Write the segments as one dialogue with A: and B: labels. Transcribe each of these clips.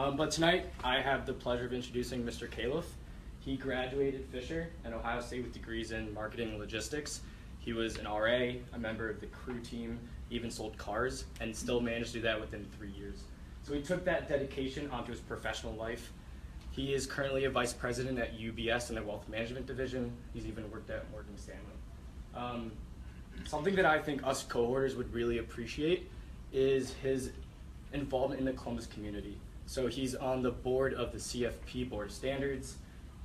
A: But tonight, I have the pleasure of introducing Mr. Khalaf. He graduated Fisher and Ohio State with degrees in marketing and logistics. He was an RA, a member of the crew team, even sold cars, and still managed to do that within 3 years. So he took that dedication onto his professional life. He is currently a vice president at UBS in the wealth management division. He's even worked at Morgan Stanley. Something that I think us cohorters would really appreciate is his involvement in the Columbus community. So he's on the board of the CFP Board of Standards.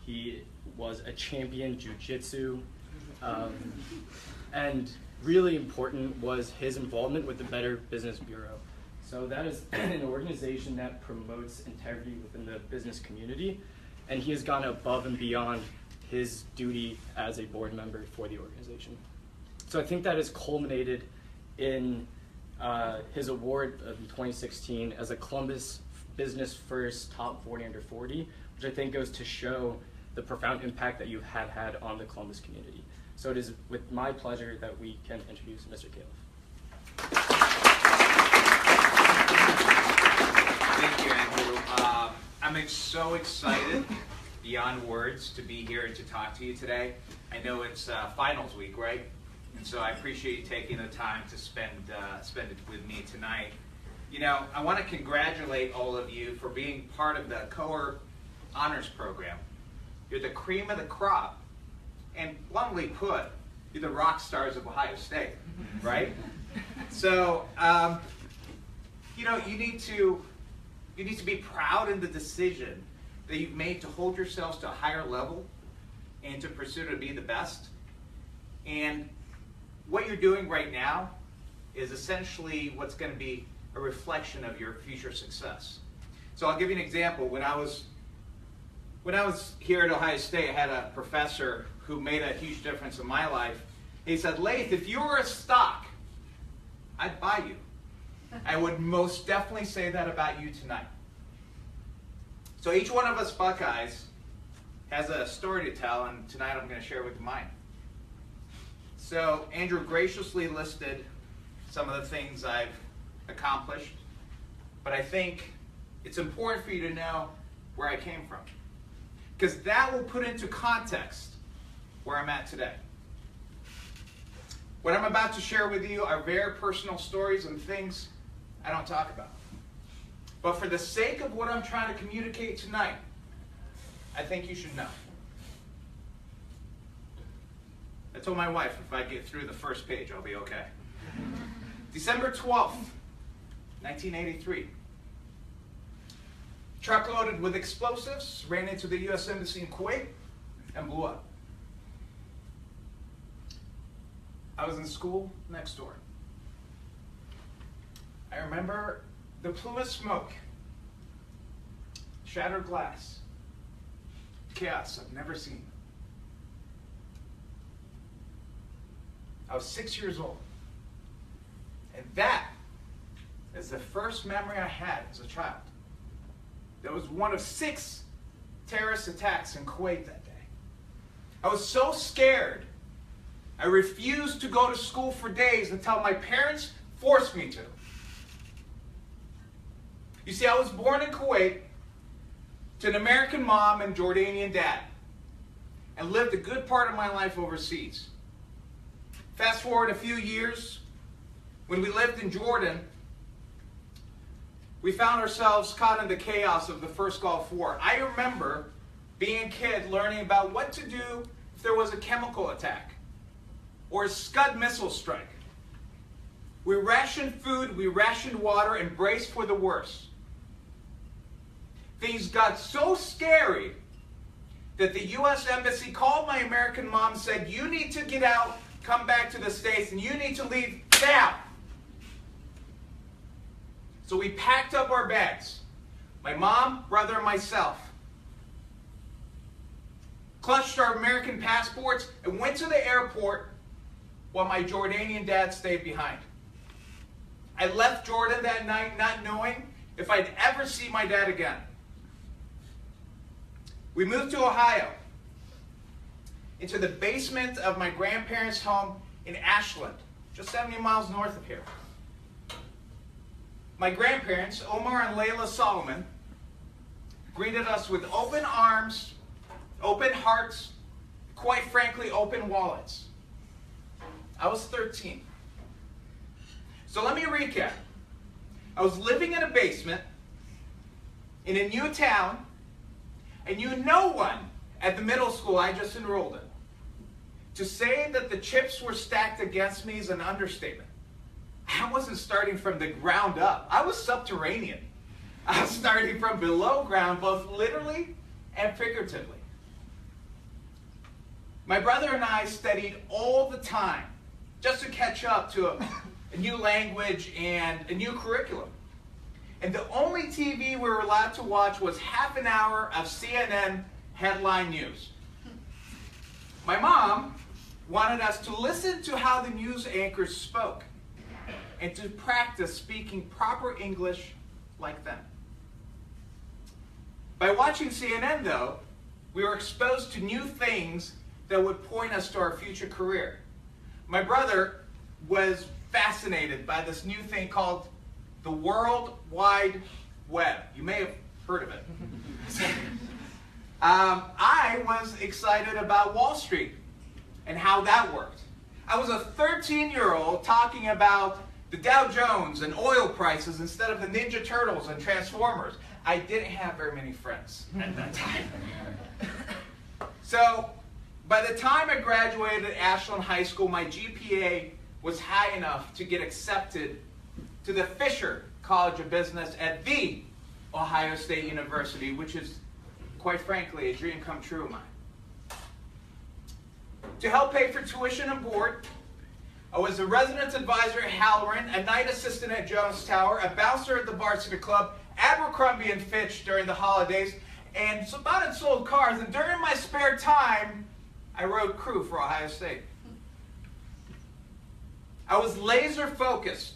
A: He was a champion jiu-jitsu. And really important was his involvement with the Better Business Bureau. So that is an organization that promotes integrity within the business community, and he has gone above and beyond his duty as a board member for the organization. So I think that has culminated in his award in 2016 as a Columbus Business First Top 40 Under 40, which I think goes to show the profound impact that you have had on the Columbus community. So it is with my pleasure that we can introduce Mr. Khalaf.
B: Thank you, Andrew. I'm so excited, beyond words, to be here and to talk to you today. I know it's finals week, right? And so I appreciate you taking the time to spend it with me tonight. You know, I want to congratulate all of you for being part of the Cohort Honors Program. You're the cream of the crop, and bluntly put, you're the rock stars of Ohio State, right? So, you know, you need to be proud in the decision that you've made to hold yourselves to a higher level and to pursue to be the best. And what you're doing right now is essentially what's going to be a reflection of your future success. So I'll give you an example. When I was here at Ohio State, I had a professor who made a huge difference in my life. He said, Laith, if you were a stock, I'd buy you. I would most definitely say that about you tonight. So each one of us Buckeyes has a story to tell, and tonight I'm going to share with you mine. So Andrew graciously listed some of the things I've accomplished, but I think it's important for you to know where I came from, because that will put into context where I'm at today. What I'm about to share with you are very personal stories and things I don't talk about. But for the sake of what I'm trying to communicate tonight, I think you should know. I told my wife if I get through the first page, I'll be okay. December 12th, 1983. Truck loaded with explosives ran into the U.S. Embassy in Kuwait and blew up. I was in school next door. I remember the plume of smoke, shattered glass, chaos I've never seen. I was 6 years old. And that is the first memory I had as a child. There was one of 6 terrorist attacks in Kuwait that day. I was so scared, I refused to go to school for days until my parents forced me to. You see, I was born in Kuwait to an American mom and Jordanian dad, and lived a good part of my life overseas. Fast forward a few years, when we lived in Jordan, we found ourselves caught in the chaos of the first Gulf War. I remember being a kid learning about what to do if there was a chemical attack or a Scud missile strike. We rationed food, we rationed water, and braced for the worst. Things got so scary that the U.S. Embassy called my American mom and said, you need to get out, come back to the States, and you need to leave now. So we packed up our bags, my mom, brother, and myself, clutched our American passports, and went to the airport while my Jordanian dad stayed behind. I left Jordan that night not knowing if I'd ever see my dad again. We moved to Ohio, into the basement of my grandparents' home in Ashland, just 70 miles north of here. My grandparents, Omar and Layla Solomon, greeted us with open arms, open hearts, quite frankly, open wallets. I was 13. So let me recap. I was living in a basement in a new town, and knew no one at the middle school I just enrolled in. To say that the chips were stacked against me is an understatement. I wasn't starting from the ground up. I was subterranean. I was starting from below ground, both literally and figuratively. My brother and I studied all the time just to catch up to a new language and a new curriculum. And the only TV we were allowed to watch was half an hour of CNN headline news. My mom wanted us to listen to how the news anchors spoke and to practice speaking proper English like them. By watching CNN, though, we were exposed to new things that would point us to our future career. My brother was fascinated by this new thing called the World Wide Web. You may have heard of it. I was excited about Wall Street and how that worked. I was a 13-year-old talking about the Dow Jones and oil prices instead of the Ninja Turtles and Transformers. I didn't have very many friends at that time. So, by the time I graduated at Ashland High School, my GPA was high enough to get accepted to the Fisher College of Business at the Ohio State University, which is, quite frankly, a dream come true of mine. To help pay for tuition and board, I was a residence advisor at Halloran, a night assistant at Jones Tower, a bouncer at the Varsity Club, Abercrombie and Fitch during the holidays, and bought and sold cars. And during my spare time, I rode crew for Ohio State. I was laser focused,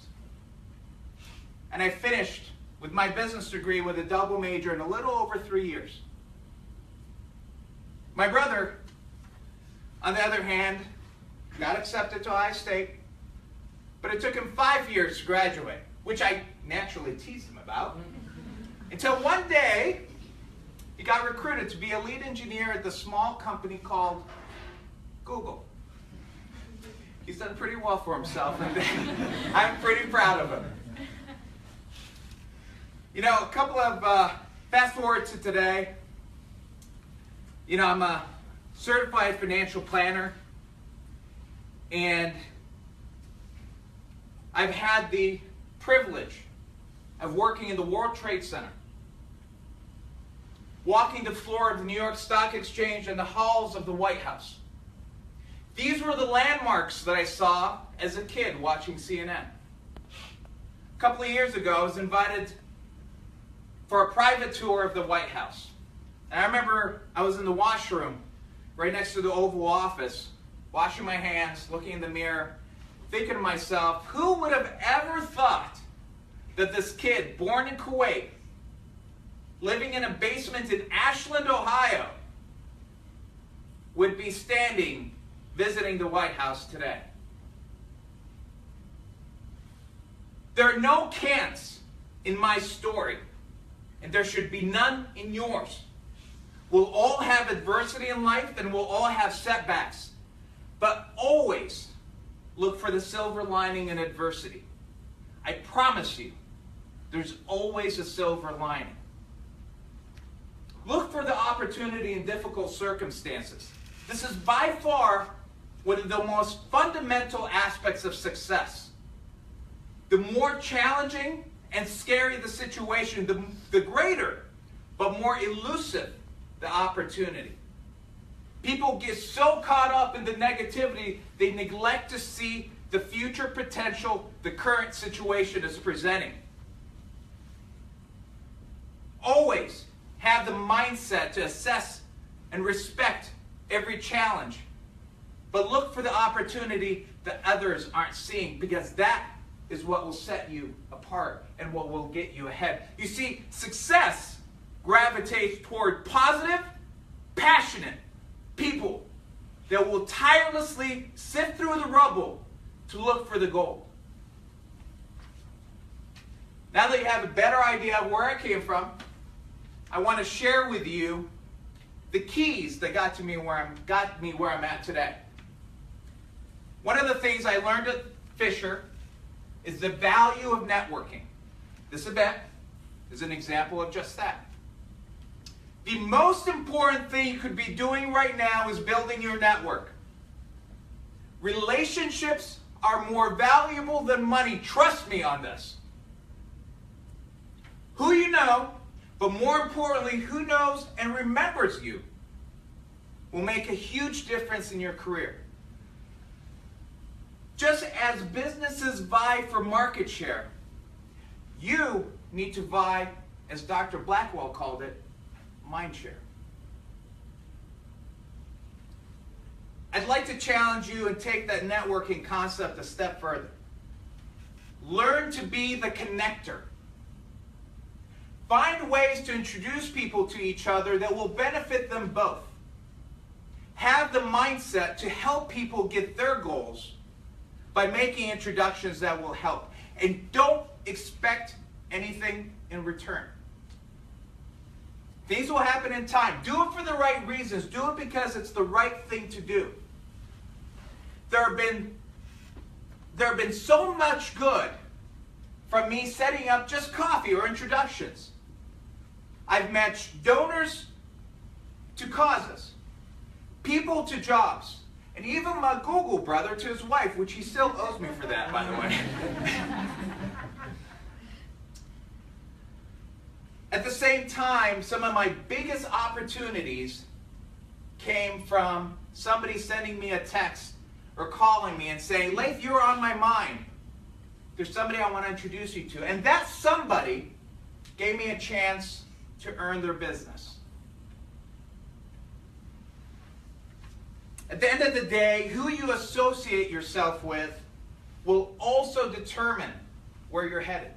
B: and I finished with my business degree with a double major in a little over 3 years. My brother, on the other hand, got accepted to Ohio State, but it took him 5 years to graduate, which I naturally teased him about, until one day he got recruited to be a lead engineer at the small company called Google. He's done pretty well for himself, and I'm pretty proud of him. You know, a couple of, fast forward to today, you know, I'm a certified financial planner, and I've had the privilege of working in the World Trade Center, walking the floor of the New York Stock Exchange and the halls of the White House. These were the landmarks that I saw as a kid watching CNN. A couple of years ago, I was invited for a private tour of the White House. And I remember I was in the washroom right next to the Oval Office, washing my hands, looking in the mirror, thinking to myself, who would have ever thought that this kid, born in Kuwait, living in a basement in Ashland, Ohio, would be standing visiting the White House today? There are no can'ts in my story, and there should be none in yours. We'll all have adversity in life, and we'll all have setbacks. But always look for the silver lining in adversity. I promise you, there's always a silver lining. Look for the opportunity in difficult circumstances. This is by far one of the most fundamental aspects of success. The more challenging and scary the situation, the greater, but more elusive the opportunity. People get so caught up in the negativity, they neglect to see the future potential the current situation is presenting. Always have the mindset to assess and respect every challenge, but look for the opportunity that others aren't seeing, because that is what will set you apart and what will get you ahead. You see, success gravitates toward positive, passionate people that will tirelessly sift through the rubble to look for the gold. Now that you have a better idea of where I came from, I want to share with you the keys that got me where I'm at today. One of the things I learned at Fisher is the value of networking. This event is an example of just that. The most important thing you could be doing right now is building your network. Relationships are more valuable than money. Trust me on this. Who you know, but more importantly, who knows and remembers you, will make a huge difference in your career. Just as businesses vie for market share, you need to vie, as Dr. Blackwell called it, mind share. I'd like to challenge you and take that networking concept a step further. Learn to be the connector. Find ways to introduce people to each other that will benefit them both. Have the mindset to help people get their goals by making introductions that will help. And don't expect anything in return. Things will happen in time. Do it for the right reasons. Do it because it's the right thing to do. There have been so much good from me setting up just coffee or introductions. I've matched donors to causes, people to jobs, and even my Google brother to his wife, which he still owes me for that, by the way. At the same time, some of my biggest opportunities came from somebody sending me a text or calling me and saying, Laith, you're on my mind. There's somebody I want to introduce you to. And that somebody gave me a chance to earn their business. At the end of the day, who you associate yourself with will also determine where you're headed.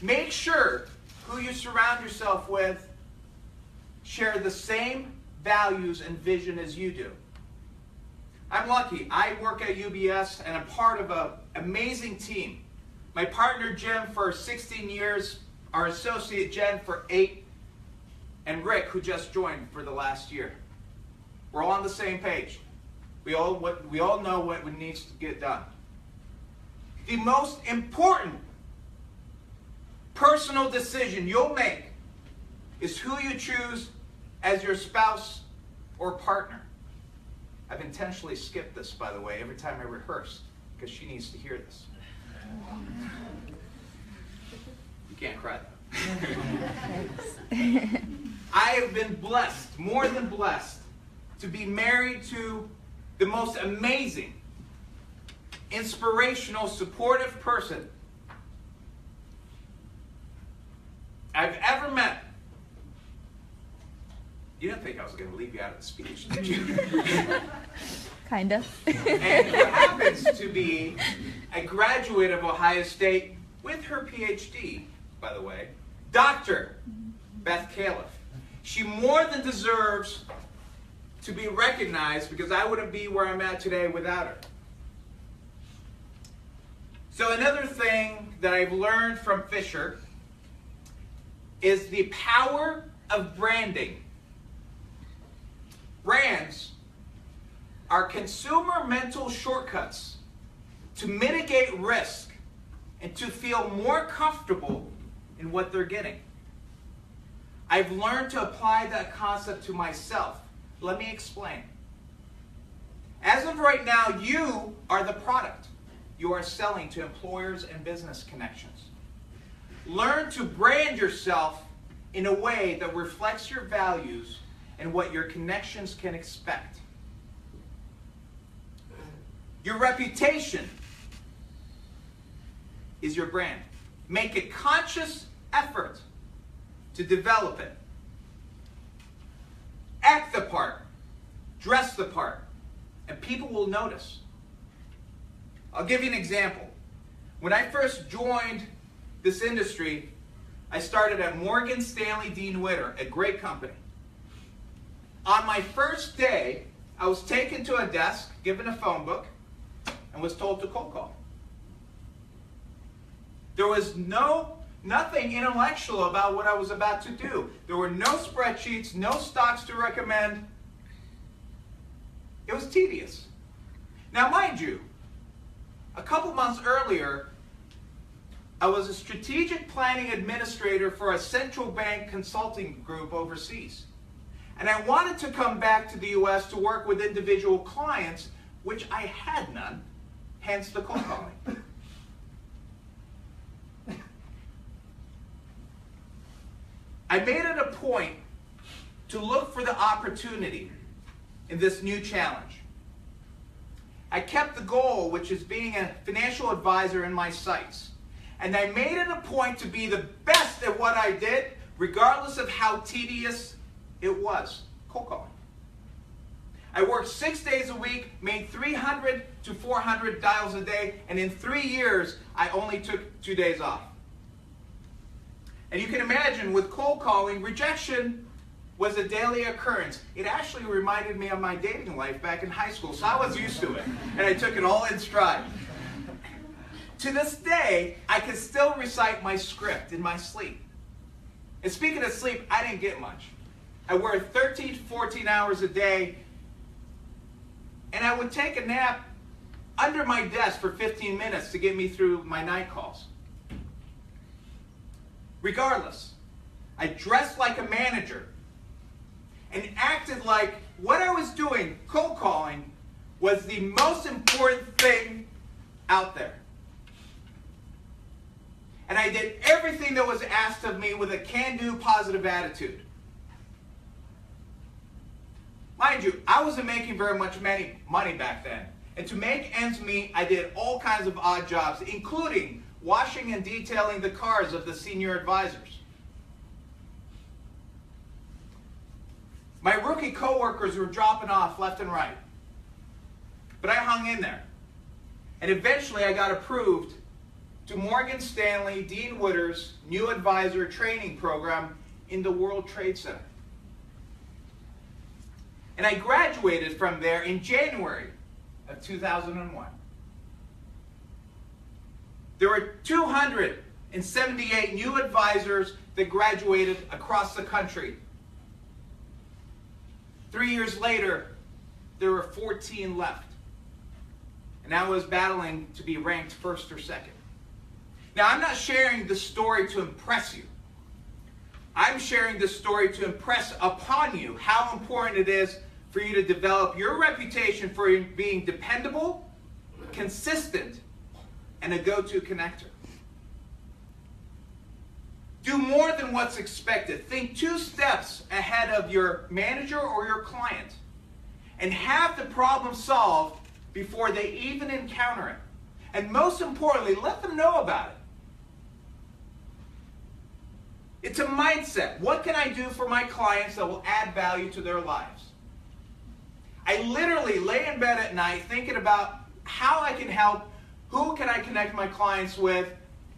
B: Make sure who you surround yourself with share the same values and vision as you do. I'm lucky. I work at UBS and I'm part of an amazing team. My partner Jim for 16 years, our associate Jen for 8, and Rick, who just joined for the last year. We're all on the same page. We all know what needs to get done. The most important personal decision you'll make is who you choose as your spouse or partner. I've intentionally skipped this, by the way, every time I rehearse, because she needs to hear this. You can't cry though. I have been blessed, more than blessed, to be married to the most amazing, inspirational, supportive person I've ever met. You didn't think I was going to leave you out of the speech, did you?
C: Kind of.
B: And who happens to be a graduate of Ohio State with her PhD, by the way, Dr. Laith Khalaf. She more than deserves to be recognized because I wouldn't be where I'm at today without her. So another thing that I've learned from Fisher is the power of branding. Brands are consumer mental shortcuts to mitigate risk and to feel more comfortable in what they're getting. I've learned to apply that concept to myself. Let me explain. As of right now, you are the product you are selling to employers and business connections. Learn to brand yourself in a way that reflects your values and what your connections can expect. Your reputation is your brand. Make a conscious effort to develop it. Act the part. Dress the part. And people will notice. I'll give you an example. When I first joined this industry, I started at Morgan Stanley Dean Witter, a great company. On my first day, I was taken to a desk, given a phone book, and was told to cold call. There was no nothing intellectual about what I was about to do. There were no spreadsheets, no stocks to recommend. It was tedious. Now, mind you, a couple months earlier, I was a strategic planning administrator for a central bank consulting group overseas. And I wanted to come back to the U.S. to work with individual clients, which I had none, hence the cold calling. I made it a point to look for the opportunity in this new challenge. I kept the goal, which is being a financial advisor, in my sights. And I made it a point to be the best at what I did, regardless of how tedious it was. Cold calling. I worked 6 days a week, made 300 to 400 dials a day, and in 3 years, I only took 2 days off. And you can imagine, with cold calling, rejection was a daily occurrence. It actually reminded me of my dating life back in high school, so I was used to it, and I took it all in stride. To this day, I can still recite my script in my sleep. And speaking of sleep, I didn't get much. I worked 13 to 14 hours a day, and I would take a nap under my desk for 15 minutes to get me through my night calls. Regardless, I dressed like a manager and acted like what I was doing, cold calling, was the most important thing out there. And I did everything that was asked of me with a can-do positive attitude. Mind you, I wasn't making very much money back then. And to make ends meet, I did all kinds of odd jobs, including washing and detailing the cars of the senior advisors. My rookie coworkers were dropping off left and right. But I hung in there. And eventually I got approved to Morgan Stanley Dean Witter's new advisor training program in the World Trade Center. And I graduated from there in January of 2001. There were 278 new advisors that graduated across the country. 3 years later, there were 14 left. And I was battling to be ranked first or second. Now, I'm not sharing this story to impress you. I'm sharing this story to impress upon you how important it is for you to develop your reputation for being dependable, consistent, and a go-to connector. Do more than what's expected. Think 2 steps ahead of your manager or your client, and have the problem solved before they even encounter it. And most importantly, let them know about it. It's a mindset. What can I do for my clients that will add value to their lives? I literally lay in bed at night thinking about how I can help, who can I connect my clients with,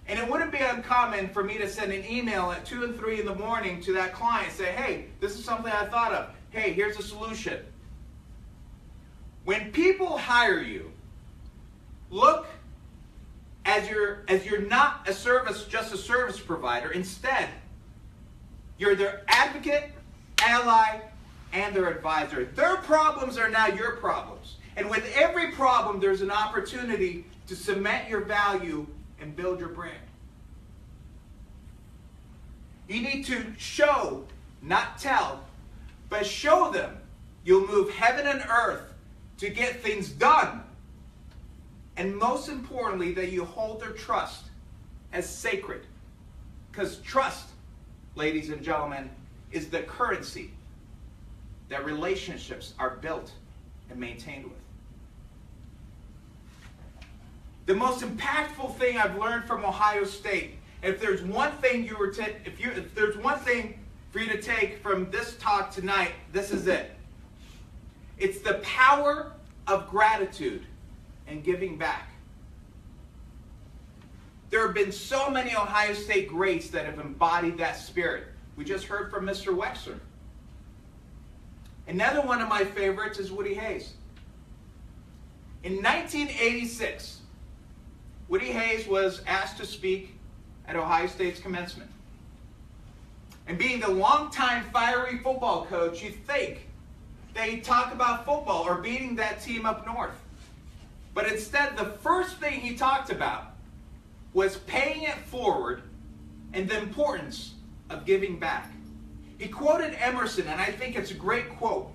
B: and it wouldn't be uncommon for me to send an email at 2 and 3 in the morning to that client, say, hey, this is something I thought of. Hey, here's a solution. When people hire you, look as you're not a service, just a service provider. Instead, you're their advocate, ally, and their advisor. Their problems are now your problems. And with every problem, there's an opportunity to cement your value and build your brand. You need to show, not tell, but show them you'll move heaven and earth to get things done. And most importantly, that you hold their trust as sacred. Because trust, ladies and gentlemen, is the currency that relationships are built and maintained with. The most impactful thing I've learned from Ohio State, and if there's one thing if there's one thing for you to take from this talk tonight, this is it. It's the power of gratitude and giving back. There have been so many Ohio State greats that have embodied that spirit. We just heard from Mr. Wexler. Another one of my favorites is Woody Hayes. In 1986, Woody Hayes was asked to speak at Ohio State's commencement. And being the longtime fiery football coach, you'd think they talk about football or beating that team up north. But instead, the first thing he talked about was paying it forward and the importance of giving back. He quoted Emerson, and I think it's a great quote.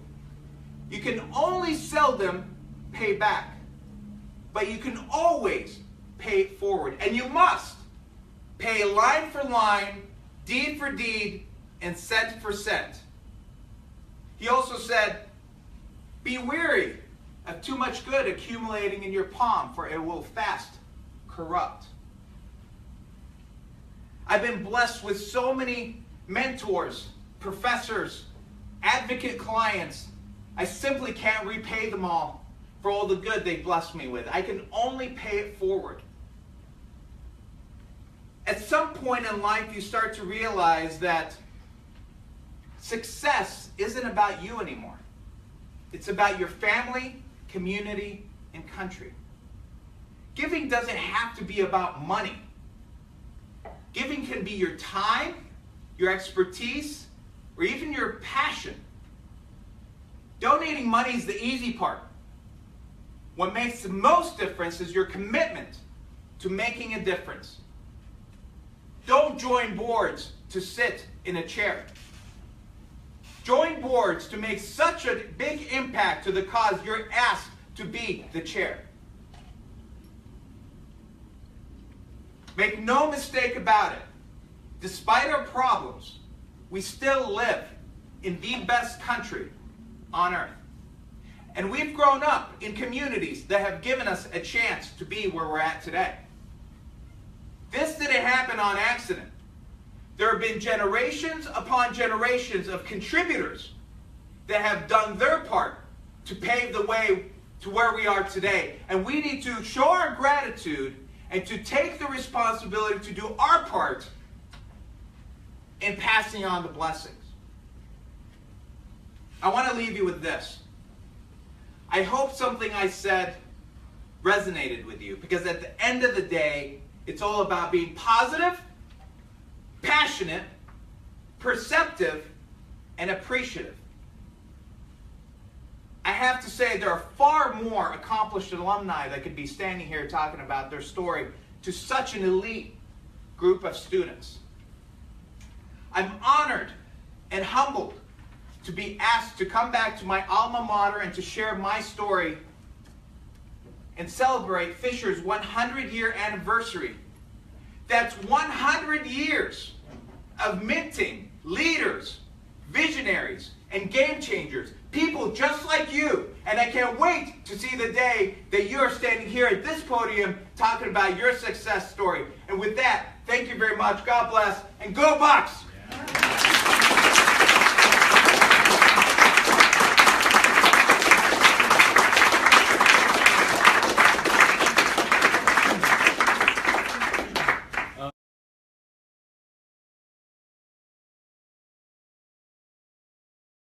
B: You can only seldom pay back, but you can always pay it forward. And you must pay line for line, deed for deed, and cent for cent. He also said, be weary of too much good accumulating in your palm, for it will fast corrupt. I've been blessed with so many mentors, professors, advocate clients. I simply can't repay them all for all the good they blessed me with. I can only pay it forward. At some point in life, you start to realize that success isn't about you anymore. It's about your family, community, and country. Giving doesn't have to be about money. Giving can be your time, your expertise, or even your passion. Donating money is the easy part. What makes the most difference is your commitment to making a difference. Don't join boards to sit in a chair. Join boards to make such a big impact to the cause you're asked to be the chair. Make no mistake about it. Despite our problems, we still live in the best country on earth. And we've grown up in communities that have given us a chance to be where we're at today. This didn't happen on accident. There have been generations upon generations of contributors that have done their part to pave the way to where we are today. And we need to show our gratitude and to take the responsibility to do our part in passing on the blessings. I want to leave you with this. I hope something I said resonated with you, because at the end of the day, it's all about being positive, passionate, perceptive, and appreciative. I have to say there are far more accomplished alumni that could be standing here talking about their story to such an elite group of students. I'm honored and humbled to be asked to come back to my alma mater and to share my story and celebrate Fisher's 100-year anniversary. That's 100 years of minting leaders, visionaries, and game changers, people just like you. And I can't wait to see the day that you're standing here at this podium talking about your success story. And with that, thank you very much. God bless, and go Bucks!